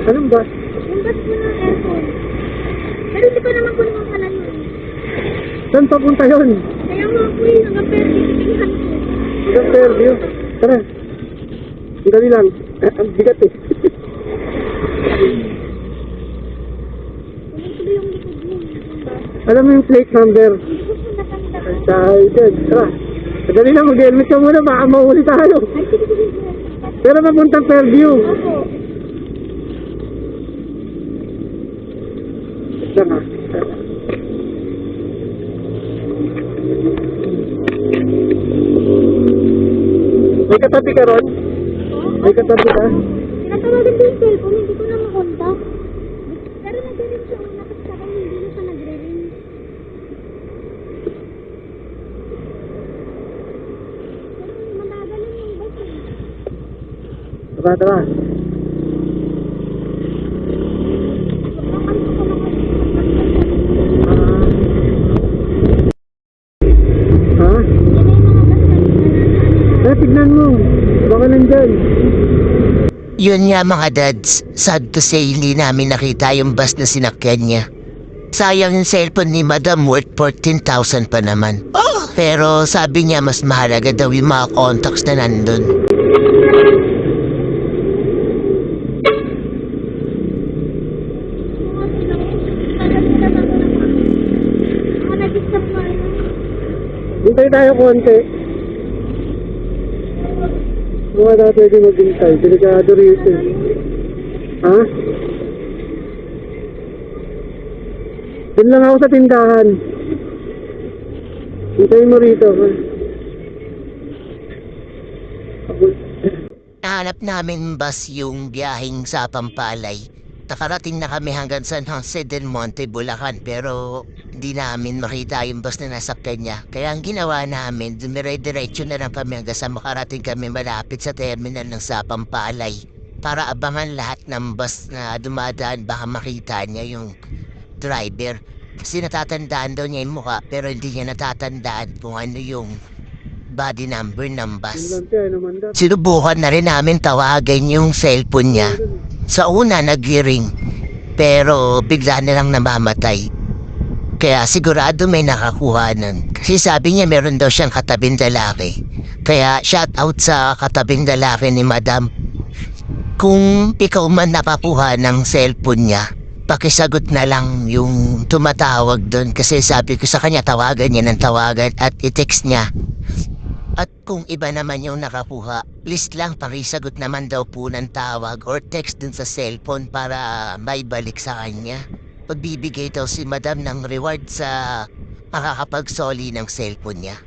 Anong bus? Yung bus po ng airport. Pero hindi pa naman po naman pala yun. Saan papunta yun? Kaya nga po yun, hanggang Fairview, tingnan ko. Hanggang Fairview. Tara. Dali lang. Ang bigat eh. Tuloy-tuloy yung likod mo. Yung bus. Alam mo yung plate number? Hindi ko po natanda. Tayo dyan. Tara. Dali lang, mag-helmet ka muna. Baka mahuli tayo. Ay, sige, sige. Pero papuntang Fairview. Opo. Tara. May katabi ka ron? May katabi ka? Tinatawagan ko yung cellphone, hindi ko na makontak. Pero nag-ring siya una, tapos saka hindi na siya nagre-ring. Pero matagal yung bus eh. Tara, tara. Sobrang ano ko lang kasi. Ha? Yan na yung mga bus na Tignan mo. Baka nandyan. Yun nga mga dads, sad to say hindi namin nakita yung bus na sinakyan niya. Sayang yung cellphone ni Madam worth 14,000 pa naman. Pero sabi niya mas mahalaga daw yung mga contacts na nandun. Hintay tayo konti. Mga na pwede maghintay. Delikado rito. Ha? Doon lang ako sa tindahan. Hintayin mo rito. Nahanap namin bus yung biyaheng sa Pampalay. Nakarating na kami hanggang San Jose del Monte, Bulacan, pero hindi namin makita yung bus na nasa kanya. Kaya ang ginawa namin, dumire-diretso na lang kami hanggang sa makarating kami malapit sa terminal ng sa Pampalay para abangan lahat ng bus na dumadaan, baka makita niya yung driver. Kasi natatandaan daw niya yung mukha pero hindi niya natatandaan kung ano yung body number ng bus. Sinubukan na rin namin tawagan yung cellphone niya. Sa una nag-ring pero bigla na lang namamatay. Kaya sigurado may nakakuha nun. Kasi sabi niya meron daw siyang katabing lalaki. Kaya shout out sa katabing lalaki ni Madam. Kung ikaw man nakakuha ng cellphone niya, pakisagot na lang yung tumatawag doon. Kasi sabi ko sa kanya tawagan niya ng tawagan at i-text niya. At kung iba naman yung nakakuha, please lang pakisagot naman daw po ng tawag or text dun sa cellphone para may balik sa kanya. Pagbibigay daw si Madam ng reward sa makakapagsoli ng cellphone niya.